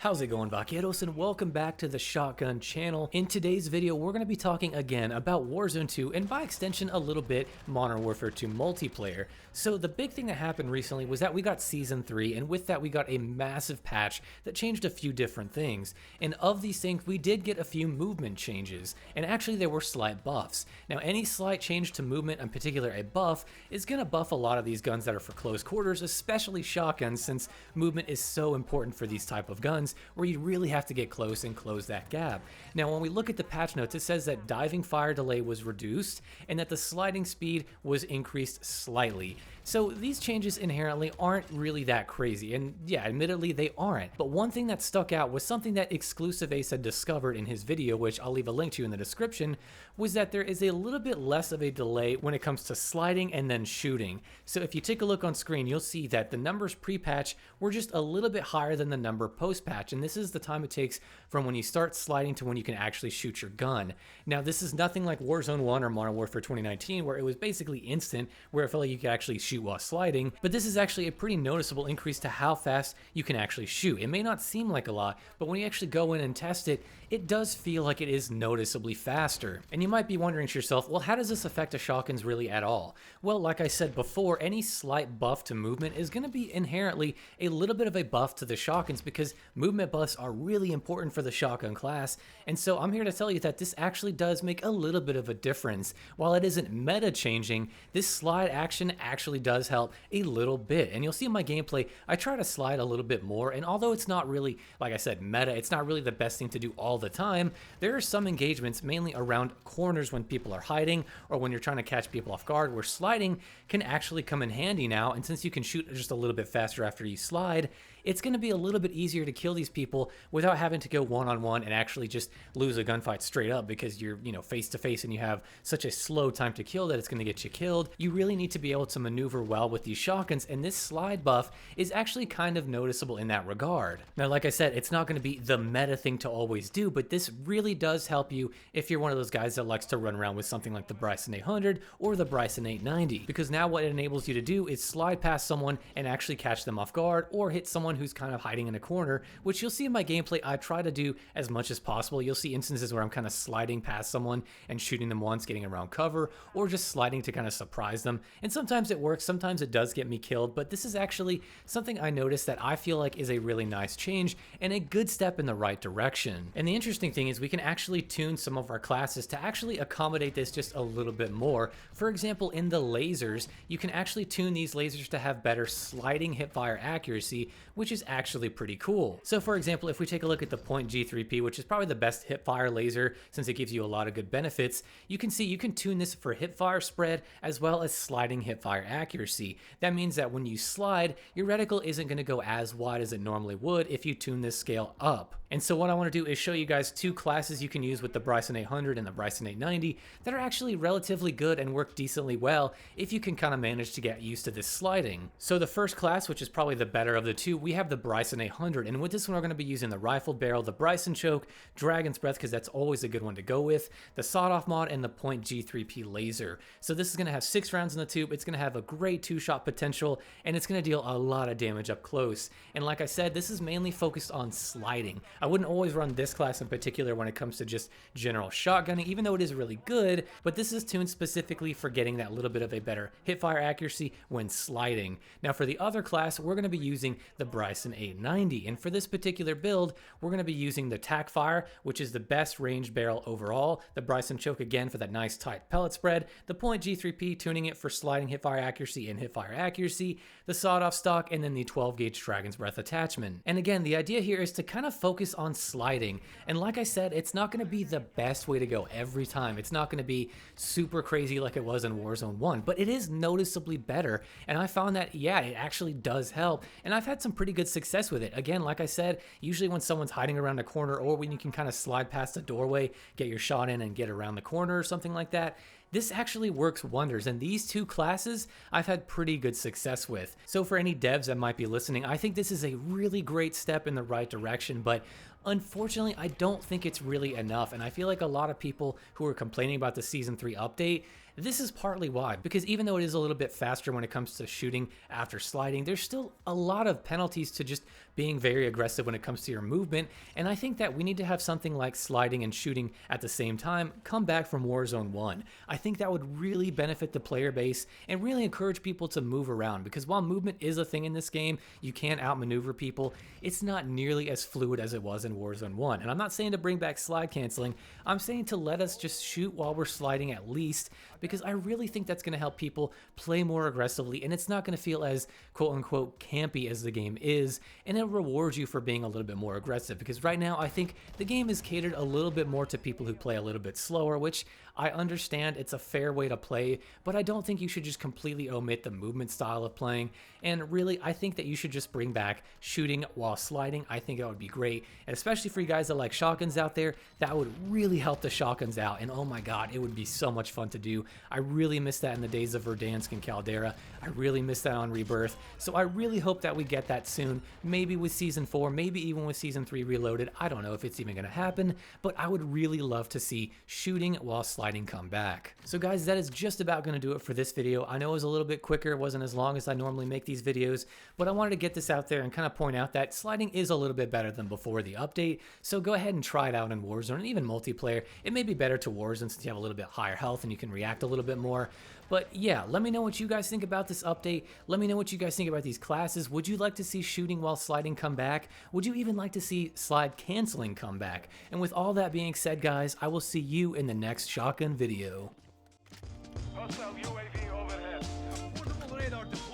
How's it going, vaqueros, and welcome back to the Shotgun channel. In today's video, we're going to be talking again about Warzone 2 and by extension a little bit Modern Warfare 2 multiplayer. So the big thing that happened recently was that we got Season 3, and with that we got a massive patch that changed a few different things. And of these things, we did get a few movement changes, and actually there were slight buffs. Now any slight change to movement, in particular a buff, is going to buff a lot of these guns that are for close quarters, especially shotguns, since movement is so important for these type of guns, where you really have to get close and close that gap. Now when we look at the patch notes, it says that diving fire delay was reduced and that the sliding speed was increased slightly. So these changes inherently aren't really that crazy, and yeah, admittedly they aren't. But one thing that stuck out was something that XclusiveAce had discovered in his video, which I'll leave a link to in the description, was that there is a little bit less of a delay when it comes to sliding and then shooting. So if you take a look on screen, you'll see that the numbers pre-patch were just a little bit higher than the number post-patch, and this is the time it takes from when you start sliding to when you can actually shoot your gun. Now this is nothing like Warzone 1 or Modern Warfare 2019, where it was basically instant, where it felt like you could actually shoot while sliding, but this is actually a pretty noticeable increase to how fast you can actually shoot. It may not seem like a lot, but when you actually go in and test it, it does feel like it is noticeably faster. And you might be wondering to yourself, well, how does this affect the shotguns really at all? Well, like I said before, any slight buff to movement is going to be inherently a little bit of a buff to the shotguns, because movement buffs are really important for the shotgun class. And so I'm here to tell you that this actually does make a little bit of a difference. While it isn't meta changing, this slide action actually does help a little bit. And you'll see in my gameplay, I try to slide a little bit more, and although it's not really, like I said, meta, it's not really the best thing to do all the time, there are some engagements, mainly around corners when people are hiding or when you're trying to catch people off guard, where sliding can actually come in handy now. And since you can shoot just a little bit faster after you slide, it's going to be a little bit easier to kill these people without having to go one-on-one and actually just lose a gunfight straight up, because you're, face to face and you have such a slow time to kill that it's going to get you killed. You really need to be able to maneuver well with these shotguns, and this slide buff is actually kind of noticeable in that regard. Now, like I said, it's not going to be the meta thing to always do, but this really does help you if you're one of those guys that likes to run around with something like the Bryson 800 or the Bryson 890, because now what it enables you to do is slide past someone and actually catch them off guard, or hit someone who's kind of hiding in a corner, which you'll see in my gameplay I try to do as much as possible. You'll see instances where I'm kind of sliding past someone and shooting them once, getting around cover, or just sliding to kind of surprise them. And sometimes it works, sometimes it does get me killed, but this is actually something I noticed that I feel like is a really nice change and a good step in the right direction. And the interesting thing is we can actually tune some of our classes to actually accommodate this just a little bit more. For example, in the lasers, you can actually tune these lasers to have better sliding hipfire accuracy, which is actually pretty cool. So for example, if we take a look at the Point G3P, which is probably the best hipfire laser since it gives you a lot of good benefits, you can see you can tune this for hipfire spread as well as sliding hipfire accuracy. That means that when you slide, your reticle isn't going to go as wide as it normally would if you tune this scale up. And so what I want to do is show you guys two classes you can use with the Bryson 800 and the Bryson 890 that are actually relatively good and work decently well if you can kind of manage to get used to this sliding. So the first class, which is probably the better of the two, we have the Bryson 800, and with this one we're going to be using the rifle barrel, the Bryson choke, Dragon's Breath, because that's always a good one to go with, the sawed-off mod, and the Point G3P laser. So this is going to have 6 rounds in the tube, it's going to have a great 2-shot potential, and it's going to deal a lot of damage up close. And like I said, this is mainly focused on sliding. I wouldn't always run this class in particular when it comes to just general shotgunning, even though it is really good, but this is tuned specifically for getting that little bit of a better hipfire accuracy when sliding. Now for the other class, we're going to be using the Bryson 890, and for this particular build, we're going to be using the tac fire, which is the best ranged barrel overall, the Bryson choke again for that nice tight pellet spread, the Point G3P tuning it for sliding hipfire accuracy and hipfire accuracy, the sawed-off stock, and then the 12-gauge Dragon's Breath attachment. And again, the idea here is to kind of focus on sliding, and like I said, it's not going to be the best way to go every time. It's not going to be super crazy like it was in Warzone 1, but it is noticeably better, and I found that, yeah, it actually does help, and I've had some pretty good success with it. Again, like I said, usually when someone's hiding around a corner, or when you can kind of slide past a doorway, get your shot in and get around the corner or something like that, this actually works wonders, and these two classes I've had pretty good success with. So for any devs that might be listening, I think this is a really great step in the right direction, but Unfortunately, I don't think it's really enough, and I feel like a lot of people who are complaining about the Season 3 update, this is partly why, because even though it is a little bit faster when it comes to shooting after sliding, there's still a lot of penalties to just being very aggressive when it comes to your movement, and I think that we need to have something like sliding and shooting at the same time come back from Warzone 1. I think that would really benefit the player base and really encourage people to move around, because while movement is a thing in this game, you can outmaneuver people, it's not nearly as fluid as it was in Warzone 1. And I'm not saying to bring back slide canceling, I'm saying to let us just shoot while we're sliding at least, because I really think that's going to help people play more aggressively, and it's not going to feel as quote-unquote campy as the game is, and it rewards you for being a little bit more aggressive, because right now I think the game is catered a little bit more to people who play a little bit slower, which I understand it's a fair way to play, but I don't think you should just completely omit the movement style of playing, and really I think that you should just bring back shooting while sliding. I think that would be great, and especially for you guys that like shotguns out there, that would really help the shotguns out, and oh my god, it would be so much fun to do. I really miss that in the days of Verdansk and Caldera. I really miss that on Rebirth, so I really hope that we get that soon, maybe with Season 4, maybe even with Season 3 Reloaded. I don't know if it's even going to happen, but I would really love to see shooting while sliding come back. So guys, that is just about going to do it for this video. I know it was a little bit quicker, it wasn't as long as I normally make these videos, but I wanted to get this out there and kind of point out that sliding is a little bit better than before the update, so go ahead and try it out in Warzone, and even multiplayer. It may be better to Warzone since you have a little bit higher health and you can react a little bit more. But yeah, let me know what you guys think about this update. Let me know what you guys think about these classes. Would you like to see shooting while sliding come back? Would you even like to see slide canceling come back? And with all that being said, guys, I will see you in the next shotgun video. Hostile UAV overhead. Portable radar deployed.